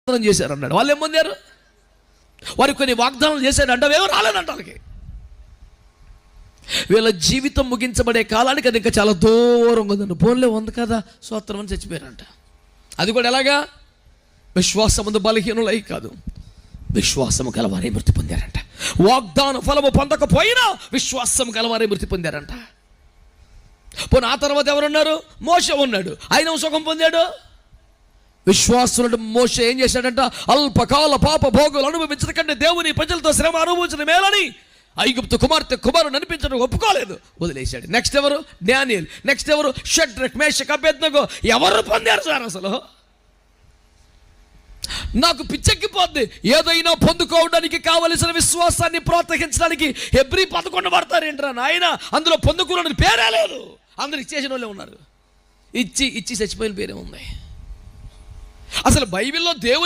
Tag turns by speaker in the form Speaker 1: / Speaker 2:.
Speaker 1: వాగ్దానం చేశారన్నాడు. వాళ్ళు ఏం పొందారు? వారికి కొన్ని వాగ్దానాలు చేశాడంట, అవేమో రాలేదంట వాళ్ళకి. వీళ్ళ జీవితం ముగించబడే కాలానికి అది ఇంకా చాలా దూరంగా ఉందండి. పోన్లే ఉంది కదా స్తోత్రం అని చచ్చిపోయారంట. అది కూడా ఎలాగా? విశ్వాసముందు బలహీనులై కాదు, విశ్వాసము గలవారే మృతి పొందారంట. వాగ్దాన ఫలము పొందకపోయినా విశ్వాసం గలవారే మృతి పొందారంట. పోనీ ఆ తర్వాత ఎవరున్నారు? మోషే ఉన్నాడు, ఆయన సుఖం పొందాడు. విశ్వాసుడు మోషే ఏం చేశాడంట? అల్పకాల పాప భోగులు అనుభవించడం కంటే దేవుని ప్రజలతో శ్రమ అనుభవించిన మేలని ఐగుప్తు కుమారుని అనిపించడం ఒప్పుకోలేదు, వదిలేశాడు. నెక్స్ట్ ఎవరు? డానియేల్. నెక్స్ట్ ఎవరు? షడ్రక్ మేషక్ అబేద్నెగో. ఎవరు పొందారు సార్? అసలు నాకు పిచ్చెక్కిపోద్ది. ఏదైనా పొందుకోవడానికి కావలసిన విశ్వాసాన్ని ప్రోత్సహించడానికి హెబ్రీ 11 పడతారేంట్రా నాయన? అందులో పొందుకున్న పేరే లేదు. అందరు ఇచ్చేసిన వాళ్ళే ఉన్నారు. ఇచ్చి చచ్చిపోయిన పేరే ఉంది. అసలు బైబిల్లో దేవుని